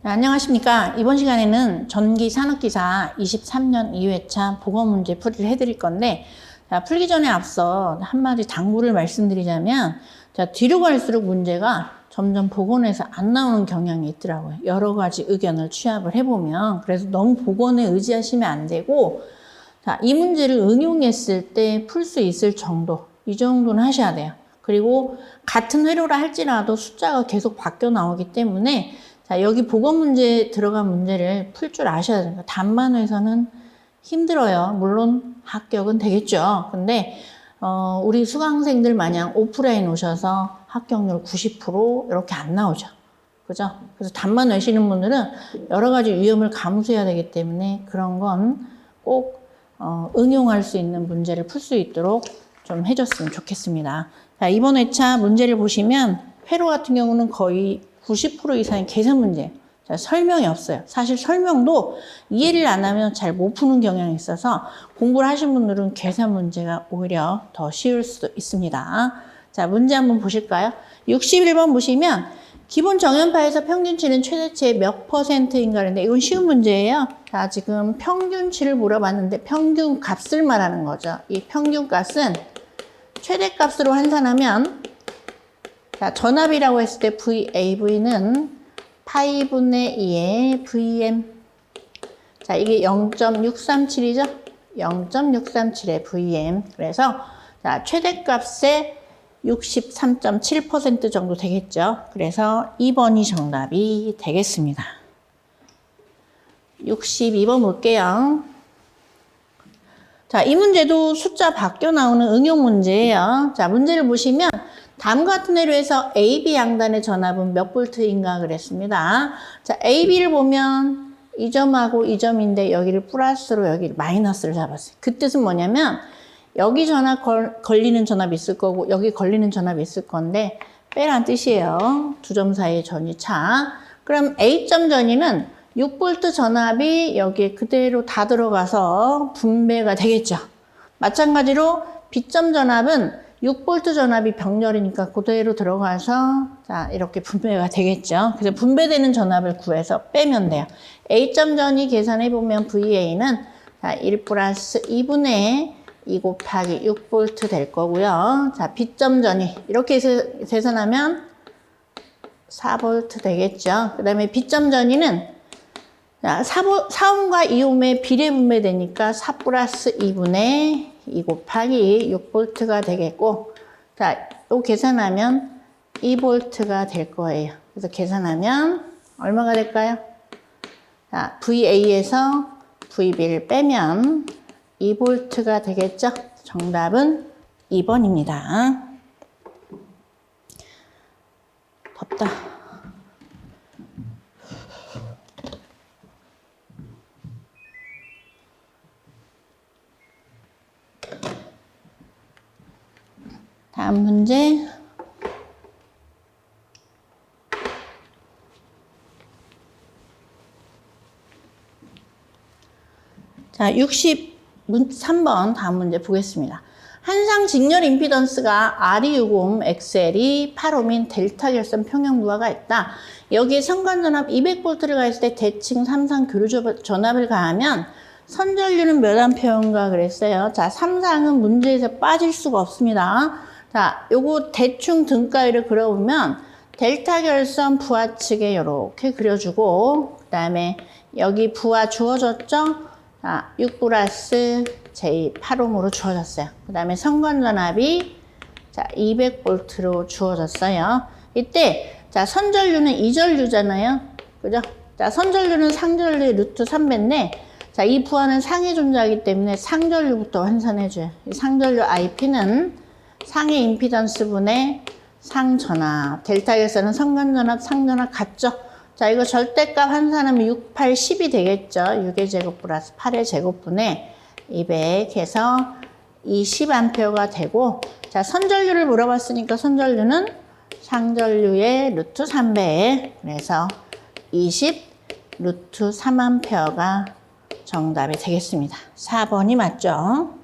네, 안녕하십니까. 이번 시간에는 전기산업기사 23년 2회차 보건문제 풀이를 해드릴 건데, 자, 풀기 전에 앞서 한마디 당부를 말씀드리자면, 자, 뒤로 갈수록 문제가 점점 보건에서 안 나오는 경향이 있더라고요. 여러 가지 의견을 취합을 해보면. 그래서 너무 보건에 의지하시면 안 되고, 자, 이 문제를 응용했을 때 풀 수 있을 정도, 이 정도는 하셔야 돼요. 그리고 같은 회로라 할지라도 숫자가 계속 바뀌어 나오기 때문에 자, 여기 보건 문제 들어간 문제를 풀 줄 아셔야 됩니다. 단반에서는 힘들어요. 물론 합격은 되겠죠. 근데 우리 수강생들 마냥 오프라인 오셔서 합격률 90% 이렇게 안 나오죠. 그죠? 그래서 단반 외시는 분들은 여러 가지 위험을 감수해야 되기 때문에 그런 건 꼭 응용할 수 있는 문제를 풀 수 있도록 좀 해줬으면 좋겠습니다. 자, 이번 회차 문제를 보시면 회로 같은 경우는 거의 90% 이상의 계산 문제예요. 자, 설명이 없어요. 사실 설명도 이해를 안 하면 잘 못 푸는 경향이 있어서 공부를 하신 분들은 계산 문제가 오히려 더 쉬울 수도 있습니다. 자, 문제 한번 보실까요? 61번 보시면 기본 정연파에서 평균치는 최대치의 몇 %인가 하는데 이건 쉬운 문제예요. 자, 지금 평균치를 물어봤는데 평균 값을 말하는 거죠. 이 평균 값은 최대값으로 환산하면 자, 전압이라고 했을 때 VAV는 파이분의 2의 VM. 자, 이게 0.637이죠? 0.637의 VM. 그래서, 자, 최대값의 63.7% 정도 되겠죠? 그래서 2번이 정답이 되겠습니다. 62번 볼게요. 자, 이 문제도 숫자 바뀌어 나오는 응용 문제예요. 자, 문제를 보시면 다음과 같은 예로 해서 AB 양단의 전압은 몇 볼트인가 그랬습니다. 자, AB를 보면 이 점하고 이 점인데 여기를 플러스로 여기를 마이너스를 잡았어요. 그 뜻은 뭐냐면 여기 전압 걸리는 전압이 있을 거고 여기 걸리는 전압이 있을 건데 빼란 뜻이에요. 두 점 사이의 전위차. 그럼 A점 전위는 6V 전압이 여기에 그대로 다 들어가서 분배가 되겠죠. 마찬가지로 B점 전압은 6V 전압이 병렬이니까 그대로 들어가서 자 이렇게 분배가 되겠죠. 그래서 분배되는 전압을 구해서 빼면 돼요. A점 전위 계산해보면 VA는 자, 1 플러스 2분의 2 곱하기 6V 될 거고요. 자, B점 전위 이렇게 해서 계산하면 4V 되겠죠. 그 다음에 B점 전위는 자, 4옴과 2옴의 비례 분배되니까 4 플러스 2분의 2 곱하기 6V가 되겠고, 자, 또 계산하면 2V가 될 거예요. 그래서 계산하면 얼마가 될까요? 자, VA에서 VB를 빼면 2V가 되겠죠? 정답은 2번입니다. 덥다. 다음 문제. 자, 63번 다음 문제 보겠습니다. 한상 직렬 임피던스가 R이 6옴, XL이 8옴인 델타 결선 평형부하가 있다. 여기에 선관전압 200V를 가했을 때 대칭 3상 교류 전압을 가하면 선전류는 몇 암페어인가 그랬어요. 자, 3상은 문제에서 빠질 수가 없습니다. 자, 요거 대충 등가위를 그려보면 델타 결선 부하 측에 이렇게 그려주고 그 다음에 여기 부하 주어졌죠? 자, 6 플러스 J 8옴으로 주어졌어요. 그 다음에 선관전압이 자 200V로 주어졌어요. 이때 자 선전류는 이전류잖아요. 그죠? 자 선전류는 상전류의 루트 3배인데 자 이 부하는 상에 존재하기 때문에 상전류부터 환산해줘요. 이 상전류 IP는 상의 임피던스분의 상전압. 델타 결선은 선관전압, 상전압 같죠? 자, 이거 절대값 환산하면 6, 8, 10이 되겠죠? 6의 제곱 플러스 8의 제곱분의 200 해서 20A가 되고, 자, 선전류를 물어봤으니까 선전류는 상전류의 루트 3배. 그래서 20 루트 3A가 정답이 되겠습니다. 4번이 맞죠?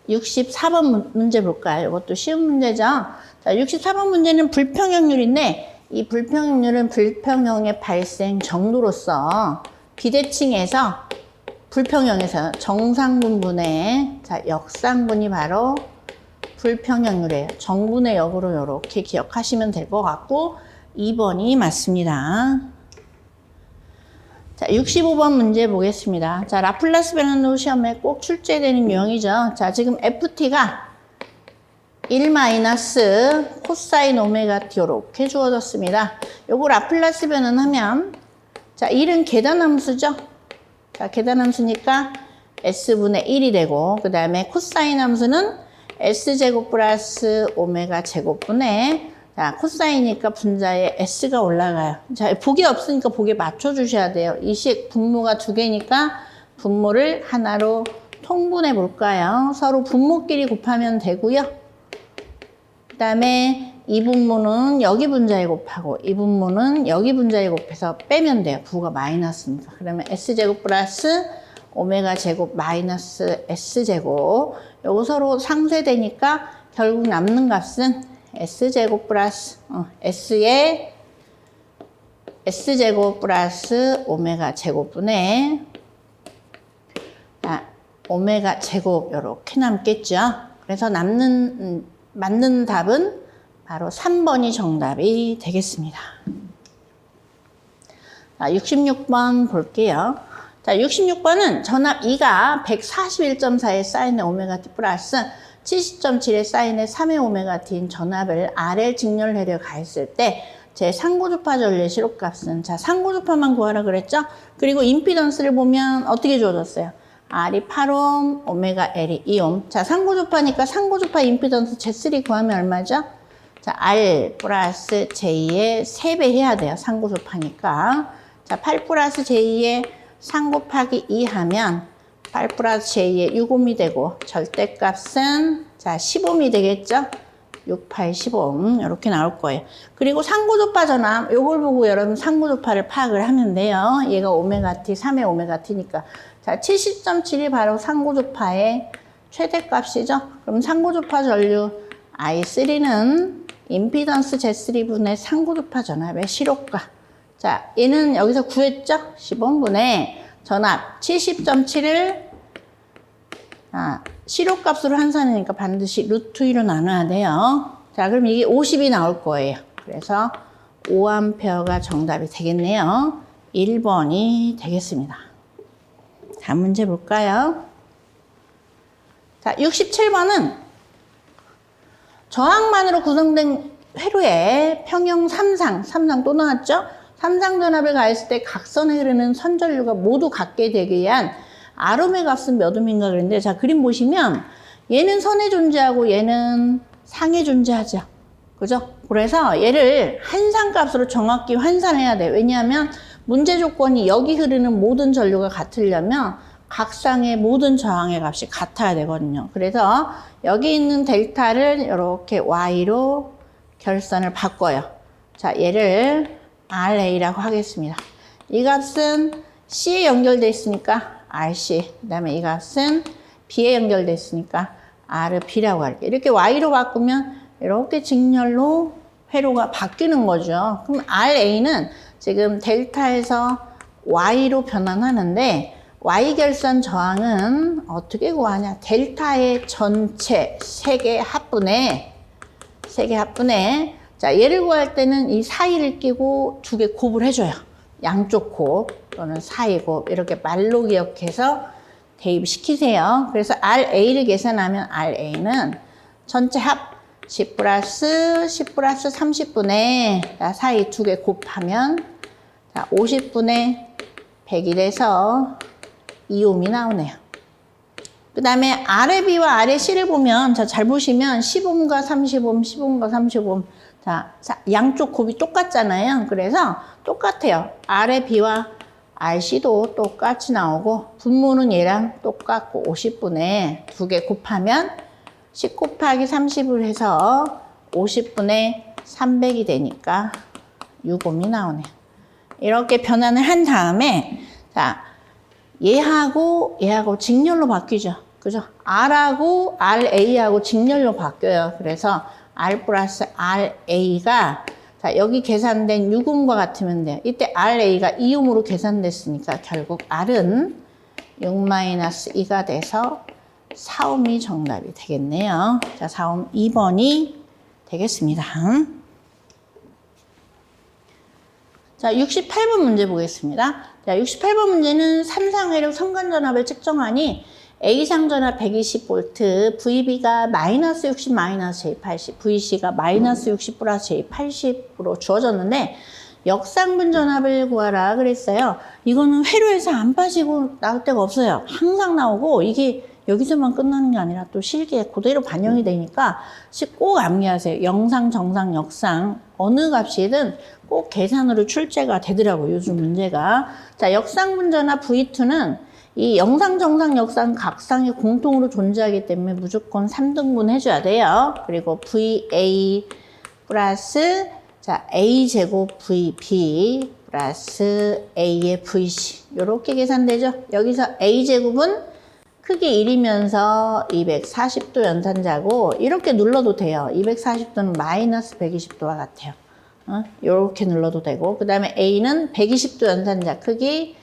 64번 문제 볼까요? 이것도 쉬운 문제죠? 자, 64번 문제는 불평형률인데 이 불평형률은 불평형의 발생 정도로서 비대칭에서 불평형에서 정상분분의 자, 역상분이 바로 불평형률이에요. 정분의 역으로 이렇게 기억하시면 될 것 같고 2번이 맞습니다. 자, 65번 문제 보겠습니다. 자, 라플라스 변환도 시험에 꼭 출제되는 유형이죠. 자, 지금 ft가 1 마이너스 코사인 오메가 t 이렇게 주어졌습니다. 요거 라플라스 변환하면 자, 1은 계단함수죠. 자, 계단함수니까 s분의 1이 되고 그 다음에 코사인 함수는 s제곱 플러스 오메가 제곱분의 자, 코사인이니까 분자에 s가 올라가요. 자, 복이 없으니까 복에 맞춰주셔야 돼요. 이 식 분모가 두 개니까 분모를 하나로 통분해 볼까요? 서로 분모끼리 곱하면 되고요. 그 다음에 이 분모는 여기 분자에 곱하고 이 분모는 여기 분자에 곱해서 빼면 돼요. 부가 마이너스니까. 그러면 s제곱 플러스 오메가 제곱 마이너스 s제곱 요거 서로 상쇄되니까 결국 남는 값은 s제곱 플러스 s의 s제곱 플러스 오메가 제곱분의 오메가 제곱 요렇게 남겠죠. 그래서 맞는 답은 바로 3번이 정답이 되겠습니다. 자, 66번 볼게요. 자, 66번은 전압 2가 141.4의 사인의 오메가 t 플러스 70.7의 사인의 3의 오메가 t인 전압을 R에 직렬하려 가했을 때 제 상고주파 전류의 시록값은 자, 상고주파만 구하라 그랬죠? 그리고 임피던스를 보면 어떻게 주어졌어요? R이 8옴, 오메가 L이 2옴. 자, 상고주파니까 상고주파 임피던스 Z3 구하면 얼마죠? 자, R 플러스 J의 3배 해야 돼요. 상고주파니까. 자, 8 플러스 J의 3 곱하기 2 하면 8 플러스 J의 6옴이 되고 절대값은 자 10옴이 되겠죠? 6, 8, 10옴 이렇게 나올 거예요. 그리고 상고주파 전압 요걸 보고 여러분 상고주파를 파악을 하면 돼요. 얘가 오메가 t, 3의 오메가 t니까 자 70.7이 바로 상고주파의 최대값이죠. 그럼 상고주파 전류 I3는 임피던스 Z3분의 상고주파 전압의 시록값. 자 얘는 여기서 구했죠? 10옴분의 전압 70.7을 시록값으로 환산하니까 반드시 루트 2로 나눠야 돼요. 자, 그럼 이게 50이 나올 거예요. 그래서 5A가 정답이 되겠네요. 1번이 되겠습니다. 다음 문제 볼까요? 자, 67번은 저항만으로 구성된 회로에 평형 3상 또 나왔죠? 3상 전압을 가했을 때 각선에 흐르는 선전류가 모두 같게 되기 위한 R옴의 값은 몇 옴인가 그랬는데 자 그림 보시면 얘는 선에 존재하고 얘는 상에 존재하죠. 그죠? 그래서 얘를 한상값으로 정확히 환산해야 돼요. 왜냐하면 문제 조건이 여기 흐르는 모든 전류가 같으려면 각 쌍의 모든 저항의 값이 같아야 되거든요. 그래서 여기 있는 델타를 이렇게 Y로 결선을 바꿔요. 자 얘를 RA라고 하겠습니다. 이 값은 C에 연결되어 있으니까 RC, 그 다음에 이 값은 B에 연결되어 있으니까 RB라고 할게요. 이렇게 Y로 바꾸면 이렇게 직렬로 회로가 바뀌는 거죠. 그럼 RA는 지금 델타에서 Y로 변환하는데 Y 결선 저항은 어떻게 구하냐? 델타의 전체 세개 합분에 자 얘를 구할 때는 이 사이를 끼고 두 개 곱을 해줘요. 양쪽 곱 또는 사이 곱 이렇게 말로 기억해서 대입시키세요. 그래서 RA를 계산하면 RA는 전체 합 10 플러스 30분의 사이 두 개 곱하면 자 50분의 100이 돼서 2옴이 나오네요. 그 다음에 RAB와 RAC를 보면 자 잘 보시면 10옴과 30옴, 10옴과 30옴 자 양쪽 곱이 똑같잖아요. 그래서 똑같아요. RAB와 RC도 똑같이 나오고 분모는 얘랑 똑같고 50분의 두 개 곱하면 10 곱하기 30을 해서 50분의 300이 되니까 6옴이 나오네요. 이렇게 변환을 한 다음에 자 얘하고 직렬로 바뀌죠. 그죠? R하고 RA하고 직렬로 바뀌어요. 그래서 R 플러스 RA가 자, 여기 계산된 6음과 같으면 돼요. 이때 RA가 2음으로 계산됐으니까 결국 R은 6-2가 돼서 4음이 정답이 되겠네요. 자, 4음 2번이 되겠습니다. 자, 68번 문제 보겠습니다. 자, 68번 문제는 삼상회로 성간전압을 측정하니 A상 전압 120V, VB가 마이너스 60, 마이너스 J80, VC가 마이너스 60 플러스 J80으로 주어졌는데 역상분 전압을 구하라 그랬어요. 이거는 회로에서 안 빠지고 나올 데가 없어요. 항상 나오고 이게 여기서만 끝나는 게 아니라 또 실기에 그대로 반영이 되니까 꼭 암기하세요. 영상, 정상, 역상 어느 값이든 꼭 계산으로 출제가 되더라고요. 요즘 문제가. 자, 역상분 전압 V2는 이 영상, 정상, 역상 각상이 공통으로 존재하기 때문에 무조건 3등분 해줘야 돼요. 그리고 VA 플러스 자 A제곱 VB 플러스 A의 VC 이렇게 계산되죠. 여기서 A제곱은 크기 1이면서 240도 연산자고 이렇게 눌러도 돼요. 240도는 마이너스 120도와 같아요. 이렇게 눌러도 되고 그 다음에 A는 120도 연산자 크기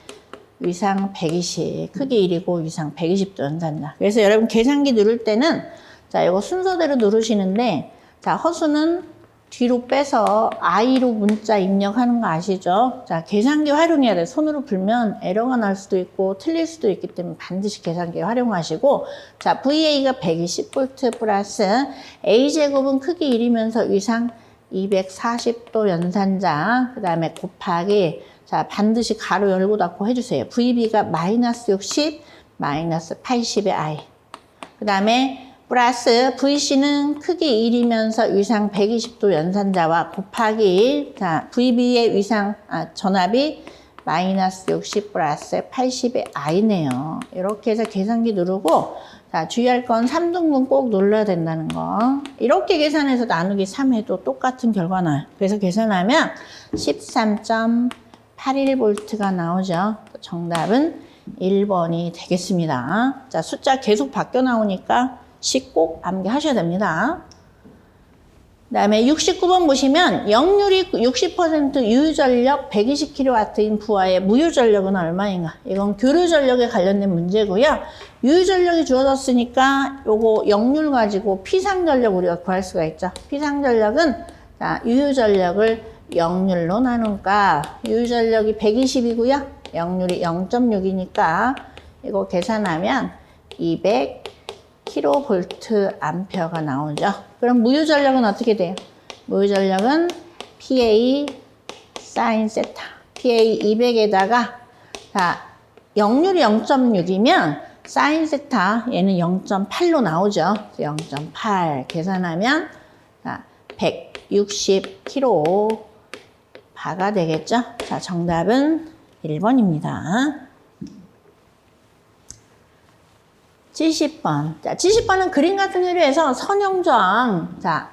위상 120 크기 1이고 위상 120도 연산자. 그래서 여러분 계산기 누를 때는 자 이거 순서대로 누르시는데 자 허수는 뒤로 빼서 I로 문자 입력하는 거 아시죠? 자, 계산기 활용해야 돼. 손으로 불면 에러가 날 수도 있고 틀릴 수도 있기 때문에 반드시 계산기 활용하시고 자, VA가 120V 플러스 A제곱은 크기 1이면서 위상 240도 연산자 그 다음에 곱하기 자, 반드시 가로 열고 닫고 해주세요. VB가 마이너스 60, 마이너스 80의 I 그 다음에 플러스 VC는 크기 1이면서 위상 120도 연산자와 곱하기 자 VB의 위상 전압이 마이너스 60 플러스 80의 I네요. 이렇게 해서 계산기 누르고 자 주의할 건 3등분 꼭 눌러야 된다는 거. 이렇게 계산해서 나누기 3 해도 똑같은 결과 나요. 그래서 계산하면 13.81V가 나오죠. 정답은 1번이 되겠습니다. 자 숫자 계속 바뀌어 나오니까 꼭 암기하셔야 됩니다. 그 다음에 69번 보시면 역률이 60% 유효전력 120kW인 부하의 무효전력은 얼마인가? 이건 교류전력에 관련된 문제고요. 유효전력이 주어졌으니까 요거 역률 가지고 피상전력 우리가 구할 수가 있죠. 피상전력은 자, 유효전력을 역률로 나누니까 유효전력이 120이고요. 역률이 0.6이니까 이거 계산하면 200kV 암페어가 나오죠. 그럼 무효전력은 어떻게 돼요? 무효전력은 PA 사인 세타 PA 200에다가 자 역률이 0.6이면 사인 세타 얘는 0.8로 나오죠. 0.8 계산하면 자 160kV 바가 되겠죠. 자 정답은 1번입니다. 70번. 자, 70번은 그림 같은 회로에서 선형저항. 자,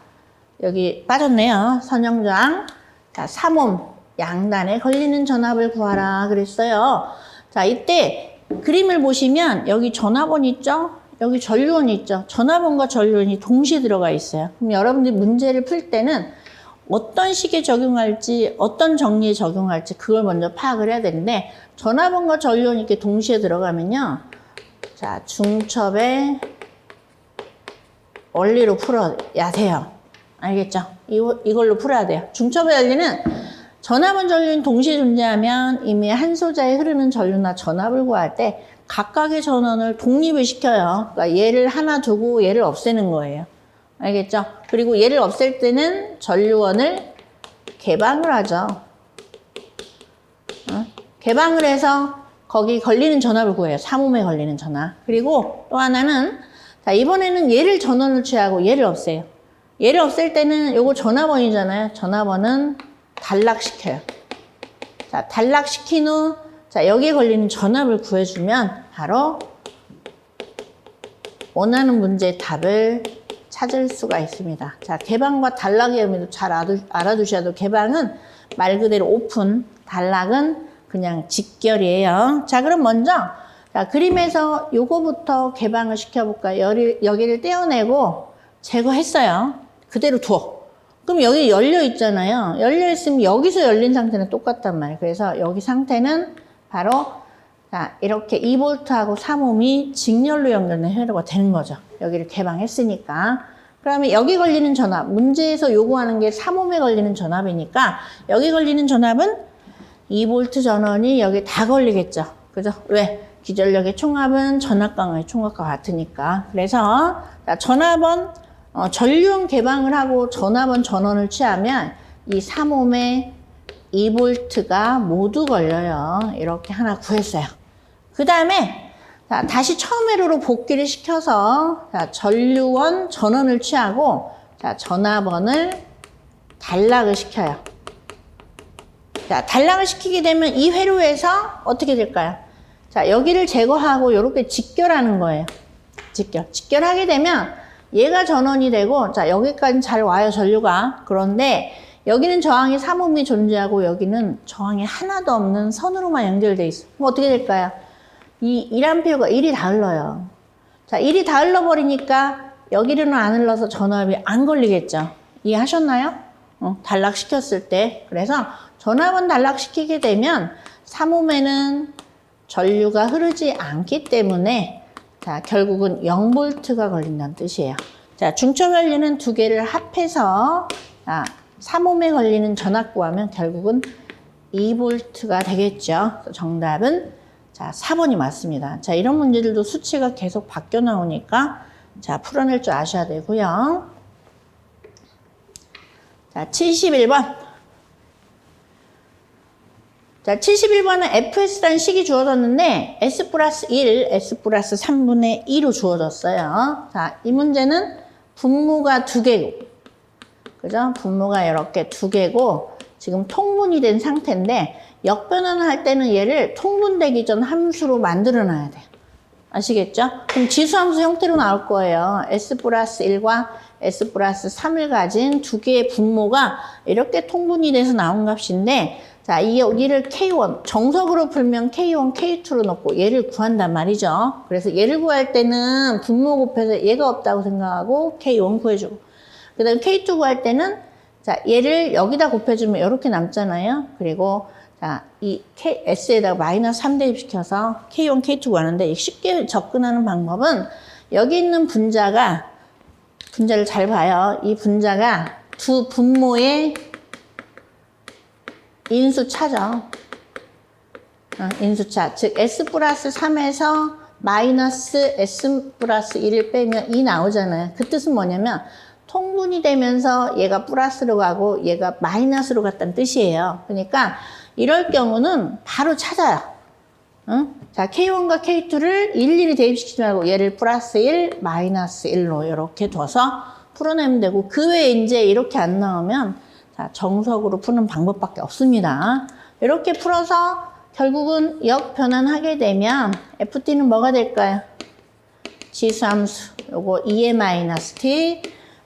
여기 빠졌네요. 선형저항. 자, 3옴 양단에 걸리는 전압을 구하라 그랬어요. 자, 이때 그림을 보시면 여기 전압원 있죠? 여기 전류원 있죠? 전압원과 전류원이 동시에 들어가 있어요. 그럼 여러분들이 문제를 풀 때는 어떤 식에 적용할지, 어떤 정리에 적용할지 그걸 먼저 파악을 해야 되는데 전압원과 전류원이 이렇게 동시에 들어가면요. 자, 중첩의 원리로 풀어야 돼요. 알겠죠? 이걸로 풀어야 돼요. 중첩의 원리는 전압원, 전류는 동시에 존재하면 이미 한 소자에 흐르는 전류나 전압을 구할 때 각각의 전원을 독립을 시켜요. 그러니까 얘를 하나 두고 얘를 없애는 거예요. 알겠죠? 그리고 얘를 없앨 때는 전류원을 개방을 하죠. 개방을 해서 거기 걸리는 전압을 구해요. 3옴에 걸리는 전압. 그리고 또 하나는 자 이번에는 얘를 전원을 취하고 얘를 없애요. 얘를 없앨 때는 요거 전압원이잖아요. 전압원은 단락시켜요. 자 단락시킨 후 자 여기에 걸리는 전압을 구해주면 바로 원하는 문제의 답을 찾을 수가 있습니다. 자 개방과 단락의 의미도 잘 알아두셔야 돼요. 개방은 말 그대로 오픈, 단락은 그냥 직결이에요. 자, 그럼 먼저 자, 그림에서 요거부터 개방을 시켜볼까요? 여기를 떼어내고 제거했어요. 그대로 두어. 그럼 여기 열려 있잖아요. 열려 있으면 여기서 열린 상태는 똑같단 말이에요. 그래서 여기 상태는 바로 자, 이렇게 2V하고 3ohm이 직렬로 연결된 회로가 되는 거죠. 여기를 개방했으니까. 그러면 여기 걸리는 전압, 문제에서 요구하는 게 3ohm에 걸리는 전압이니까 여기 걸리는 전압은 2V 전원이 여기 다 걸리겠죠. 그죠? 왜? 기전력의 총합은 전압 강화의 총합과 같으니까. 그래서 자, 전압원 전류원 개방을 하고 전압원 전원을 취하면 이 3ohm에 2V가 모두 걸려요. 이렇게 하나 구했어요. 그 다음에 다시 처음 회로로 복귀를 시켜서 자, 전류원 전원을 취하고 자, 전압원을 단락을 시켜요. 자, 단락을 시키게 되면 이 회로에서 어떻게 될까요? 자, 여기를 제거하고 이렇게 직결하는 거예요. 직결하게 되면 얘가 전원이 되고 자, 여기까지 잘 와요, 전류가. 그런데 여기는 저항이 3ohm이 존재하고 여기는 저항이 하나도 없는 선으로만 연결돼 있어. 그럼 어떻게 될까요? 이 1A가 1이 다 흘러요. 자, 1이 다 흘러버리니까 여기로는 안 흘러서 전압이 안 걸리겠죠. 이해하셨나요? 단락시켰을 때. 그래서 전압은 단락시키게 되면 3ohm에는 전류가 흐르지 않기 때문에 자, 결국은 0V가 걸린다는 뜻이에요. 자, 중첩 원리는 두 개를 합해서 자, 3ohm에 걸리는 전압 구하면 결국은 2V가 되겠죠. 정답은 자, 4번이 맞습니다. 자, 이런 문제들도 수치가 계속 바뀌어 나오니까 자, 풀어낼 줄 아셔야 되고요. 자, 71번. 자, 71번은 FS라는 식이 주어졌는데 S 플러스 1, S 플러스 3분의 2로 주어졌어요. 자, 이 문제는 분모가 2개고 그죠? 분모가 이렇게 2개고 지금 통분이 된 상태인데 역변환할 때는 얘를 통분되기 전 함수로 만들어 놔야 돼요. 아시겠죠? 그럼 지수함수 형태로 나올 거예요. S 플러스 1과 S 플러스 3을 가진 두 개의 분모가 이렇게 통분이 돼서 나온 값인데 자, 여기를 K1, 정석으로 풀면 K1, K2로 넣고 얘를 구한단 말이죠. 그래서 얘를 구할 때는 분모 곱해서 얘가 없다고 생각하고 K1 구해주고 그 다음에 K2 구할 때는 자, 얘를 여기다 곱해주면 이렇게 남잖아요. 그리고 자, 이 S에다가 마이너스 3 대입시켜서 K1, K2 구하는데 쉽게 접근하는 방법은 여기 있는 분자를 잘 봐요. 이 분자가 두 분모의 인수차죠. 인수차. 즉 S 플러스 3에서 마이너스 S 플러스 1을 빼면 2 나오잖아요. 그 뜻은 뭐냐면 통분이 되면서 얘가 플러스로 가고 얘가 마이너스로 갔다는 뜻이에요. 그러니까 이럴 경우는 바로 찾아요. 응? 자, K1과 K2를 일일이 대입시키지 말고 얘를 플러스 1, 마이너스 1로 이렇게 둬서 풀어내면 되고 그 외에 이제 이렇게 안 나오면 자, 정석으로 푸는 방법밖에 없습니다. 이렇게 풀어서 결국은 역변환하게 되면 FT는 뭐가 될까요? 지수함수 요거 2의 마이너스 t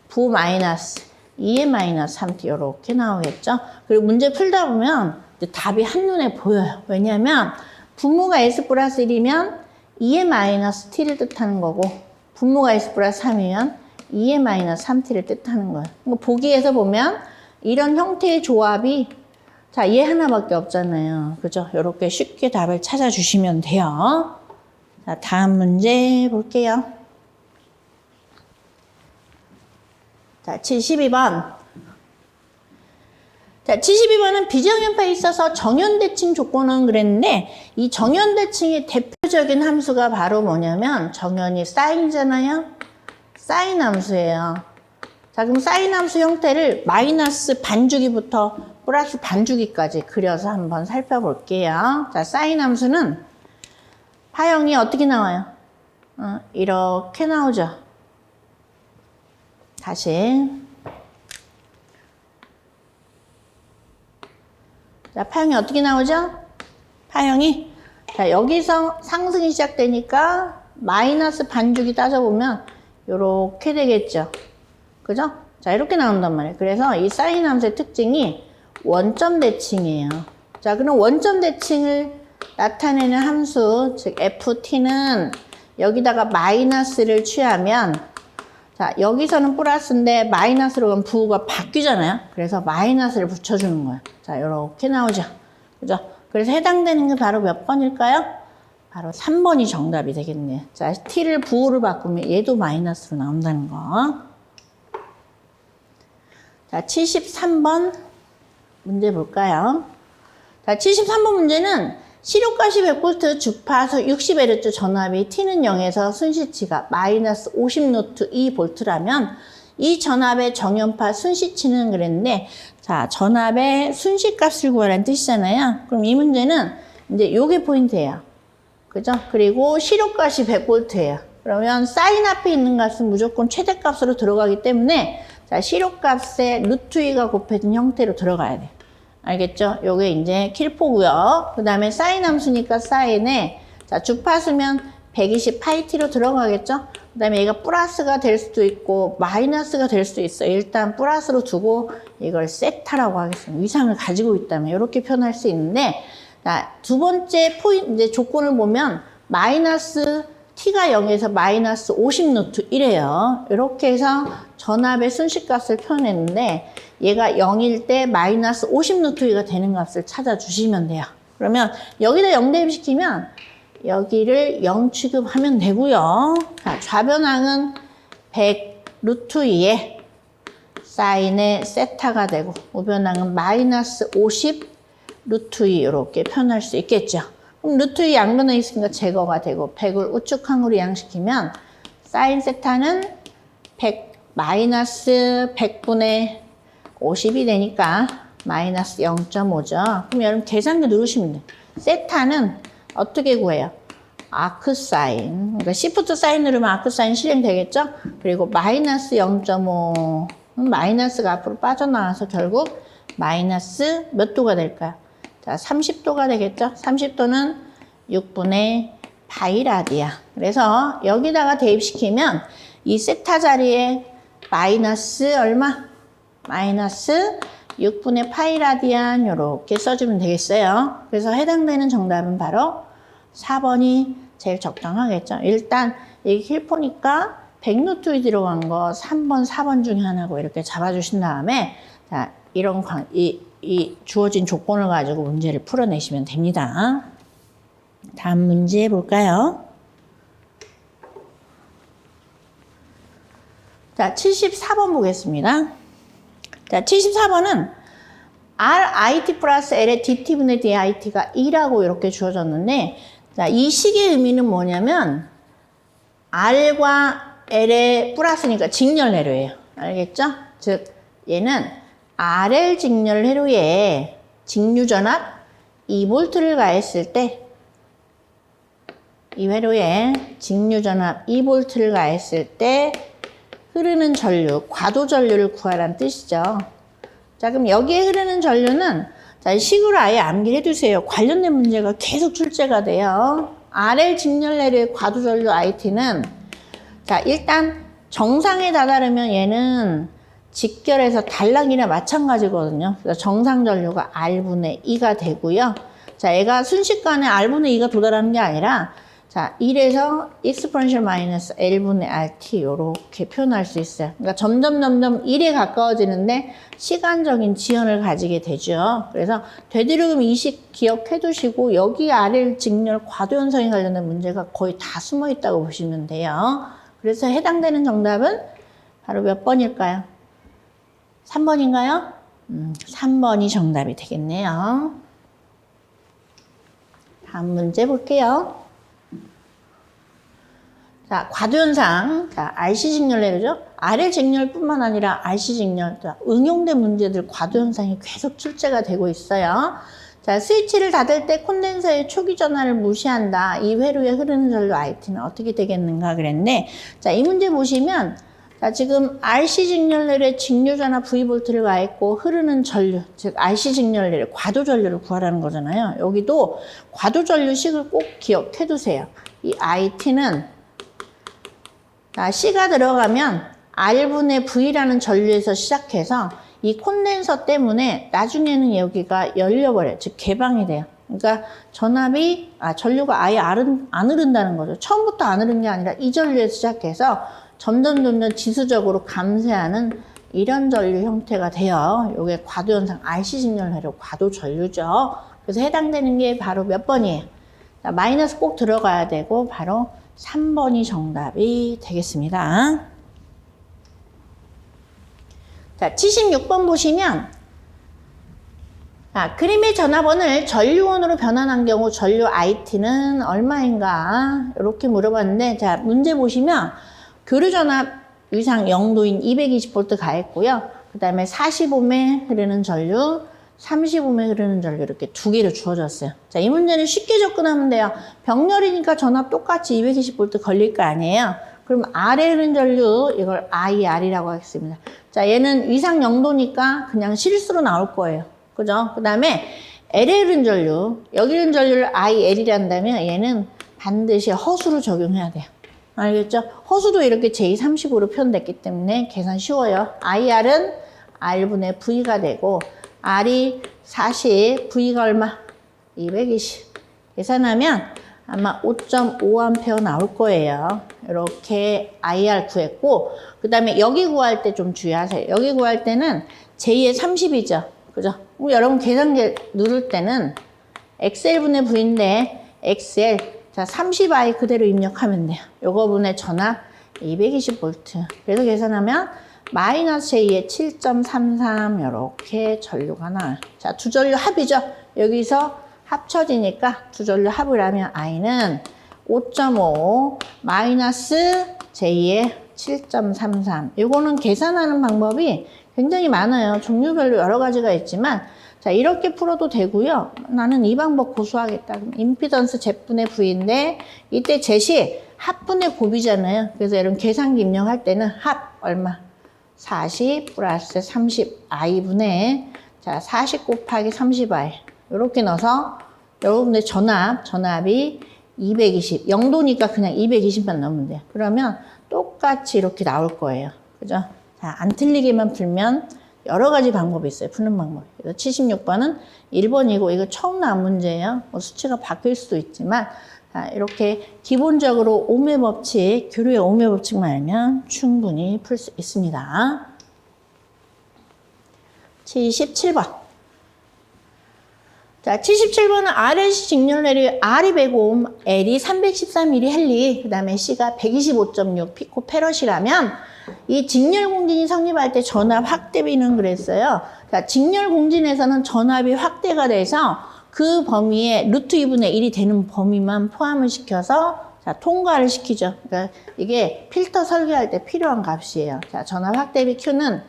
부 마이너스 2의 마이너스 3t 이렇게 나오겠죠. 그리고 문제 풀다 보면 답이 한눈에 보여요. 왜냐하면 분모가 S 플러스 1이면 2의 마이너스 t를 뜻하는 거고 분모가 S 플러스 3이면 2의 마이너스 3t를 뜻하는 거예요. 보기에서 보면 이런 형태의 조합이 자, 얘 하나밖에 없잖아요. 그죠? 이렇게 쉽게 답을 찾아주시면 돼요. 자, 다음 문제 볼게요. 자, 72번. 자, 72번은 비정연파에 있어서 정연대칭 조건은 그랬는데 이 정연대칭의 대표적인 함수가 바로 뭐냐면 정연이 사인이잖아요. 사인 함수예요. 자, 그럼 사인 함수 형태를 마이너스 반주기부터 플러스 반주기까지 그려서 한번 살펴볼게요. 자, 사인 함수는 파형이 어떻게 나와요? 이렇게 나오죠. 다시. 자, 파형이 어떻게 나오죠? 파형이 자, 여기서 상승이 시작되니까 마이너스 반주기 따져보면 요렇게 되겠죠. 그죠? 자, 이렇게 나온단 말이에요. 그래서 이 사인 함수의 특징이 원점 대칭이에요. 자, 그럼 원점 대칭을 나타내는 함수, 즉 FT는 여기다가 마이너스를 취하면 자, 여기서는 플러스인데 마이너스로 가면 부호가 바뀌잖아요. 그래서 마이너스를 붙여주는 거예요. 자, 이렇게 나오죠. 그죠? 그래서 해당되는 게 바로 몇 번일까요? 바로 3번이 정답이 되겠네요. 자, t를 부호를 바꾸면 얘도 마이너스로 나온다는 거. 자, 73번 문제 볼까요? 자, 73번 문제는 시료가시 100V 주파수 60Hz 전압이 T는 0에서 순시치가 마이너스 50노트 2V라면 이 전압의 정연파 순시치는 그랬는데, 자, 전압의 순시값을 구하라는 뜻이잖아요. 그럼 이 문제는 이제 요게 포인트예요. 그죠? 그리고 시료가시 100V예요. 그러면 사인 앞에 있는 값은 무조건 최대값으로 들어가기 때문에, 자, 시료값에 루트 2가 곱해진 형태로 들어가야 돼요. 알겠죠? 요게 이제 킬포고요. 그 다음에 사인 함수니까 사인에, 자, 주파수면 120 파이t로 들어가겠죠? 그 다음에 얘가 플러스가 될 수도 있고 마이너스가 될 수도 있어요. 일단 플러스로 두고 이걸 세타라고 하겠습니다. 위상을 가지고 있다면 이렇게 표현할 수 있는데, 자, 두 번째 포인트, 이제 조건을 보면 마이너스 t가 0에서 마이너스 50노트 1이에요. 이렇게 해서 전압의 순시값을 표현했는데, 얘가 0일 때 마이너스 50노트 2가 되는 값을 찾아주시면 돼요. 그러면 여기다 0 대입시키면 여기를 0 취급하면 되고요. 자, 좌변항은 100 루트 2에 사인의 세타가 되고, 우변항은 마이너스 50 루트 2 이렇게 표현할 수 있겠죠. 그럼 루트 2 양변에 있으니까 제거가 되고 100을 우측항으로 이항시키면 사인 세타는 100 마이너스 100분의 50이 되니까 마이너스 0.5죠. 그럼 여러분 계산기 누르시면 돼요. 세타는 어떻게 구해요? 아크 사인. 그러니까 시프트 사인 누르면 아크 사인 실행되겠죠? 그리고 마이너스 0.5. 마이너스가 앞으로 빠져나와서 결국 마이너스 몇 도가 될까요? 자, 30도가 되겠죠? 30도는 6분의 파이 라디안. 그래서 여기다가 대입시키면 이 세타 자리에 마이너스 얼마? 마이너스 6분의 파이 라디안 이렇게 써주면 되겠어요. 그래서 해당되는 정답은 바로 4번이 제일 적당하겠죠. 일단 이게 킬포니까 100노트에 들어간 거 3번, 4번 중에 하나고 이렇게 잡아주신 다음에, 자, 이런 이 주어진 조건을 가지고 문제를 풀어내시면 됩니다. 다음 문제 볼까요? 자, 74번 보겠습니다. 자, 74번은 RIT 플러스 L의 DT분의 DIT가 2라고 이렇게 주어졌는데, 자, 이 식의 의미는 뭐냐면 R과 L의 플러스니까 직렬회로예요. 알겠죠? 즉, 얘는 RL 직렬회로에 직류전압 2V를 가했을 때, 이 회로에 직류전압 2V를 가했을 때 흐르는 전류, 과도 전류를 구하라는 뜻이죠. 자, 그럼 여기에 흐르는 전류는, 자, 식으로 아예 암기를 해두세요. 관련된 문제가 계속 출제가 돼요. RL 직렬회로의 과도 전류 IT는, 자, 일단 정상에 다다르면 얘는 직결해서 단락이나 마찬가지거든요. 그래서 정상 전류가 R분의 2가 되고요. 자, 얘가 순식간에 R분의 2가 도달하는 게 아니라, 자, 1에서 exponential 마이너스 L분의 RT 이렇게 표현할 수 있어요. 그러니까 점점 1에 가까워지는데 시간적인 지연을 가지게 되죠. 그래서 되도록이면 이 식 기억해 두시고, 여기 RL 직렬 과도 현상에 관련된 문제가 거의 다 숨어 있다고 보시면 돼요. 그래서 해당되는 정답은 바로 몇 번일까요? 3번인가요? 3번이 정답이 되겠네요. 다음 문제 볼게요. 자, 과도현상. 자, RC 직렬회로죠? RL 직렬뿐만 아니라 RC 직렬, 응용된 문제들 과도현상이 계속 출제가 되고 있어요. 자, 스위치를 닫을 때 콘덴서의 초기 전압을 무시한다. 이 회로에 흐르는 전류 IT는 어떻게 되겠는가 그랬는데, 자, 이 문제 보시면, 자, 지금 RC 직렬회로에 직류전압 V볼트를 가했고 흐르는 전류, 즉 RC 직렬회로 과도 전류를 구하라는 거잖아요. 여기도 과도 전류식을 꼭 기억해 두세요. 이 IT는, 자, C가 들어가면 R분의 V라는 전류에서 시작해서 이 콘덴서 때문에 나중에는 여기가 열려버려요. 즉 개방이 돼요. 그러니까 전류가 아예 안 흐른다는 거죠. 처음부터 안 흐른 게 아니라 이 전류에서 시작해서 점점 지수적으로 감쇄하는 이런 전류 형태가 돼요. 요게 과도현상 RC 직렬회로 과도전류죠. 그래서 해당되는 게 바로 몇 번이에요? 자, 마이너스 꼭 들어가야 되고 바로 3번이 정답이 되겠습니다. 자, 76번 보시면 그림의 전압원을 전류원으로 변환한 경우 전류 IT는 얼마인가? 이렇게 물어봤는데, 자, 문제 보시면 교류 전압 위상 0도인 220V 가했고요. 그 다음에 40ohm에 흐르는 전류, 30ohm에 흐르는 전류 이렇게 두 개로 주어졌어요. 자, 이 문제는 쉽게 접근하면 돼요. 병렬이니까 전압 똑같이 220V 걸릴 거 아니에요. 그럼 R에 흐르는 전류, 이걸 IR이라고 하겠습니다. 자, 얘는 위상 0도니까 그냥 실수로 나올 거예요. 그죠? 그 다음에 L에 흐른 전류, 여기 흐른 전류를 IL이란다면 얘는 반드시 허수로 적용해야 돼요. 알겠죠? 허수도 이렇게 제235로 표현됐기 때문에 계산 쉬워요. IR은 R분의 V가 되고 R이 40, V가 얼마? 220. 계산하면 아마 5.5A 나올 거예요. 이렇게 IR 구했고, 그 다음에 여기 구할 때 좀 주의하세요. 여기 구할 때는 제2의 30이죠. 그죠? 여러분 계산기 누를 때는 XL분의 V인데 XL, 자 30I 그대로 입력하면 돼요. 요거 분의 전압 220V. 그래서 계산하면 마이너스 제2의 7.33 이렇게 전류가 나와요. 자, 두 전류 합이죠. 여기서 합쳐지니까 두 전류 합을 하면 I는 5.5 마이너스 제2의 7.33. 요거는 계산하는 방법이 굉장히 많아요. 종류별로 여러 가지가 있지만, 자, 이렇게 풀어도 되고요. 나는 이 방법 고수하겠다. 그럼 임피던스 Z분의 V인데, 이때 Z이 합분의 곱이잖아요. 그래서 이런 계산기 입력할 때는 합 얼마? 40 플러스 30i분의, 자, 40 곱하기 30i. 이렇게 넣어서, 여러분들 전압이 220. 0도니까 그냥 220만 넣으면 돼요. 그러면 똑같이 이렇게 나올 거예요. 그죠? 자, 안 틀리게만 풀면 여러 가지 방법이 있어요. 푸는 방법. 그래서 76번은 1번이고, 이거 처음 나온 문제예요. 뭐 수치가 바뀔 수도 있지만, 자, 이렇게 기본적으로 오음의 법칙, 교류의 오음의 법칙만 알면 충분히 풀 수 있습니다. 77번. 자, 77번은 RLC 직렬례를 R이 105옴, L이 313mm 헨리, 그 다음에 C가 125.6 피코페럿이라면 이 직렬공진이 성립할 때 전압 확대비는 그랬어요. 자, 직렬공진에서는 전압이 확대가 돼서 그 범위에 루트 2분의 1이 되는 범위만 포함을 시켜서 자, 통과를 시키죠. 그러니까 이게 필터 설계할 때 필요한 값이에요. 자, 전압 확대비 Q는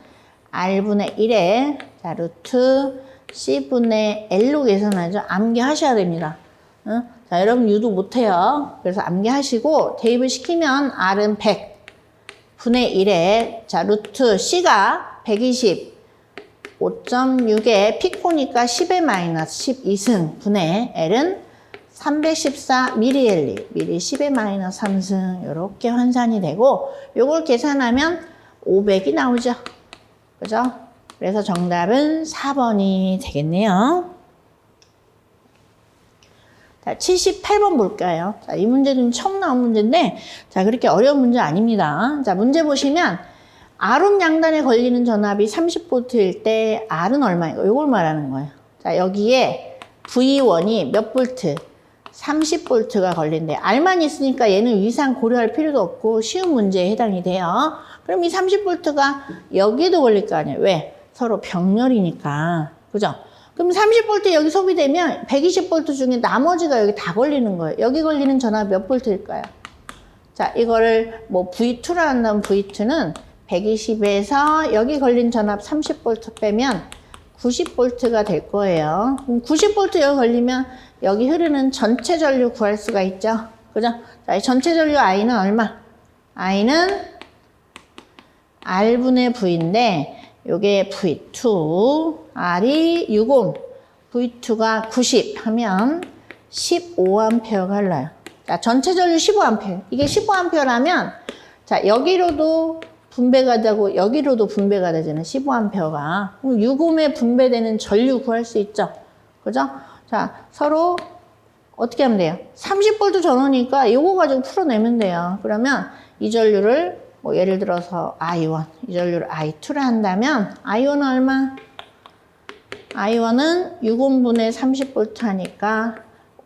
R분의 1에 자, 루트 C분의 L로 계산하죠. 암기하셔야 됩니다. 자, 여러분 유도 못해요. 그래서 암기하시고 대입을 시키면 R은 100 분의 1에 자 루트 C가 120 5.6에 피코니까 10의 마이너스 12승 분의 L은 314 미리엘리 미리 10의 마이너스 3승 이렇게 환산이 되고 요걸 계산하면 500이 나오죠. 그죠? 그래서 정답은 4번이 되겠네요. 자, 78번 볼까요? 자, 이 문제는 처음 나온 문제인데, 자, 그렇게 어려운 문제 아닙니다. 자, 문제 보시면, R온 양단에 걸리는 전압이 30V일 때, R은 얼마인가? 이걸 말하는 거예요. 자, 여기에 V1이 몇 볼트? 30V가 걸린대. R만 있으니까 얘는 위상 고려할 필요도 없고, 쉬운 문제에 해당이 돼요. 그럼 이 30V가 여기도 걸릴 거 아니에요? 왜? 서로 병렬이니까. 그죠? 그럼 30V 여기 소비되면 120V 중에 나머지가 여기 다 걸리는 거예요. 여기 걸리는 전압 몇 볼트일까요? 자, 이거를 뭐 V2라 한다면 V2는 120에서 여기 걸린 전압 30V 빼면 90V가 될 거예요. 그럼 90V 여기 걸리면 여기 흐르는 전체 전류 구할 수가 있죠. 그죠? 자, 이 전체 전류 I는 얼마? I는 R분의 V인데 요게 V2, R이 60, V2가 90 하면 15A가 흘러요. 자, 전체 전류 15A. 이게 15A라면, 자, 여기로도 분배가 되고, 여기로도 분배가 되잖아요. 15A가. 그럼 6Ohm에 분배되는 전류 구할 수 있죠. 그죠? 자, 서로 어떻게 하면 돼요? 30V 전원이니까 이거 가지고 풀어내면 돼요. 그러면 이 전류를 뭐 예를 들어서 I1, 이 전류를 I2를 한다면 I1은 얼마? I1은 6온분의 30V 하니까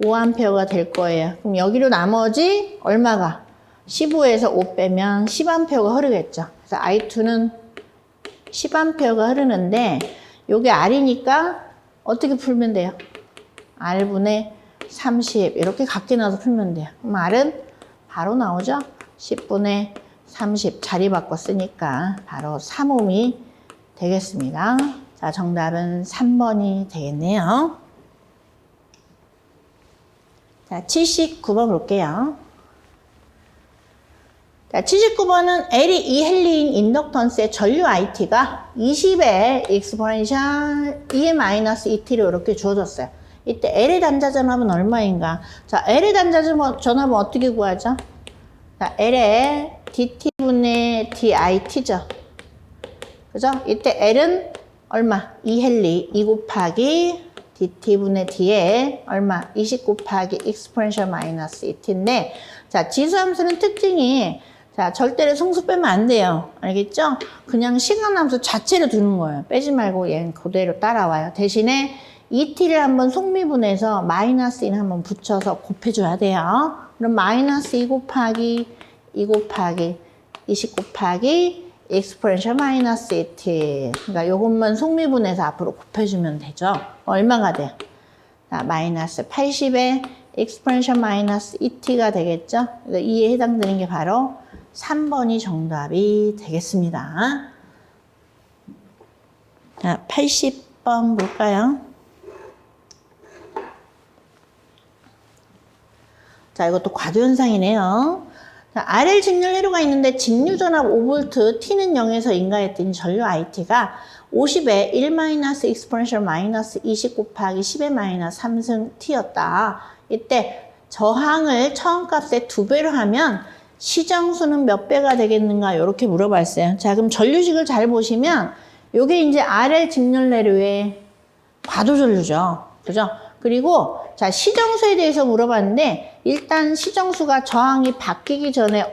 5A가 될 거예요. 그럼 여기로 나머지 얼마가? 15에서 5 빼면 10A가 흐르겠죠. 그래서 I2는 10A가 흐르는데 요게 R이니까 어떻게 풀면 돼요? R분의 30 이렇게 각기 나눠서 풀면 돼요. 그럼 R은 바로 나오죠? 10분의 30 자리 바꿔 쓰니까 바로 3옴이 되겠습니다. 자, 정답은 3번이 되겠네요. 자, 79번 볼게요. 자, 79번은 L이 2헬리인 인덕턴스의 전류 IT가 20의 익스포넨셜 EM-ET로 이렇게 주어졌어요. 이때 L의 단자전압은 얼마인가? 자, L의 단자전압은 어떻게 구하죠? 자, L의 DT분의 DIT죠. 그죠? 이때 L은 얼마? 2헬리 2 곱하기 DT분의 D에 얼마? 20 곱하기 익스포넨셜 마이너스 ET인데, 자, 지수함수는 특징이, 자, 절대로 성수 빼면 안 돼요. 알겠죠? 그냥 시간함수 자체로 두는 거예요. 빼지 말고 얘는 그대로 따라와요. 대신에 ET를 한번 속미분해서 마이너스 1 한번 붙여서 곱해줘야 돼요. 그럼 마이너스 2 곱하기 2 곱하기 20 곱하기 익스포넨셜 마이너스 ET. 그러니까 요것만 속미분해서 앞으로 곱해주면 되죠. 얼마가 돼요? 자, 마이너스 80에 익스포넨셜 마이너스 ET가 되겠죠? 그래서 이에 해당되는 게 바로 3번이 정답이 되겠습니다. 자, 80번 볼까요? 자, 이것도 과도현상이네요. 자, RL 직렬 회로가 있는데 직류전압 5V, T는 0에서 인가했더니 전류 IT가 50에 1- 익스포넨셜 마이너스 20 곱하기 10의 마이너스 3승 T였다. 이때 저항을 처음값의 2배로 하면 시정수는 몇 배가 되겠는가? 이렇게 물어봤어요. 자, 그럼 전류식을 잘 보시면 요게 이제 RL 직렬 회로의 과도전류죠. 그죠? 그리고 자, 시정수에 대해서 물어봤는데 일단 시정수가 저항이 바뀌기 전에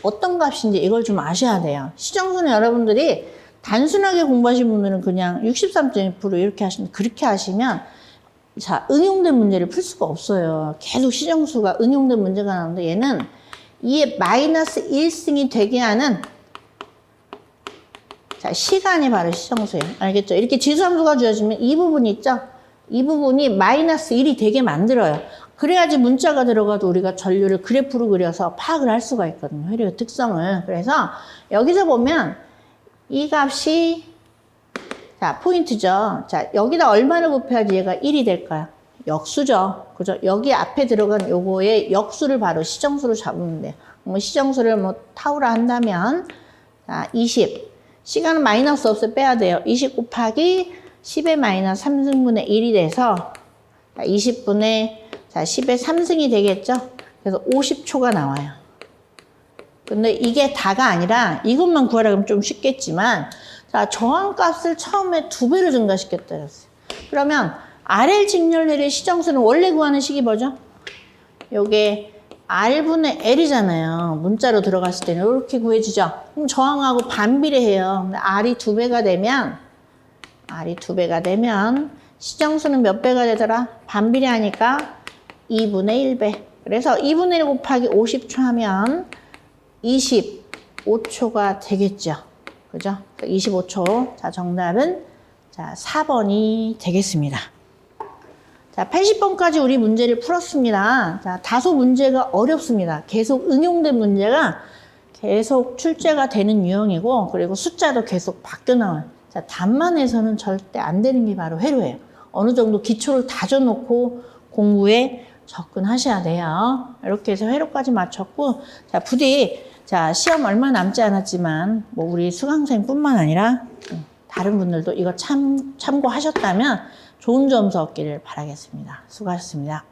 어떤 값인지 이걸 좀 아셔야 돼요. 시정수는 여러분들이 단순하게 공부하신 분들은 그냥 63.2% 이렇게 하시면, 그렇게 하시면 자, 응용된 문제를 풀 수가 없어요. 계속 시정수가 응용된 문제가 나오는데 얘는 이에 마이너스 1승이 되게 하는, 자, 시간이 바로 시정수예요. 알겠죠? 이렇게 지수함수가 주어지면 이 부분 있죠? 이 부분이 마이너스 1이 되게 만들어요. 그래야지 문자가 들어가도 우리가 전류를 그래프로 그려서 파악을 할 수가 있거든요. 회로의 특성을. 그래서 여기서 보면 이 값이, 자, 포인트죠. 자, 여기다 얼마를 곱해야지 얘가 1이 될까요? 역수죠. 그죠? 여기 앞에 들어간 요거의 역수를 바로 시정수로 잡으면 돼요. 뭐 시정수를 뭐 타우라 한다면, 자, 20. 시간은 마이너스 없어 빼야 돼요. 20 곱하기 10의 마이너스 3승분의 1이 돼서 20분의, 자, 10의 3승이 되겠죠? 그래서 50초가 나와요. 근데 이게 다가 아니라 이것만 구하라 그러면 좀 쉽겠지만, 자, 저항값을 처음에 2배로 증가시켰다 그랬어요. 그러면 RL 직렬회로의 시정수는 원래 구하는 식이 뭐죠? 요게 R분의 L이잖아요. 문자로 들어갔을 때는 이렇게 구해지죠. 그럼 저항하고 반비례해요. 근데 R이 2배가 되면 시정수는 몇 배가 되더라? 반비례하니까 2분의 1배. 그래서 2분의 1 곱하기 50초 하면 25초가 되겠죠. 그죠? 25초. 자, 정답은 자, 4번이 되겠습니다. 자, 80번까지 우리 문제를 풀었습니다. 자, 다소 문제가 어렵습니다. 계속 응용된 문제가 계속 출제가 되는 유형이고, 그리고 숫자도 계속 바뀌어 나와요. 자, 답만해서는 절대 안 되는 게 바로 회로예요. 어느 정도 기초를 다져놓고 공부에 접근하셔야 돼요. 이렇게 해서 회로까지 마쳤고, 자, 부디, 자, 시험 얼마 남지 않았지만, 뭐, 우리 수강생뿐만 아니라, 다른 분들도 이거 참고하셨다면 좋은 점수 얻기를 바라겠습니다. 수고하셨습니다.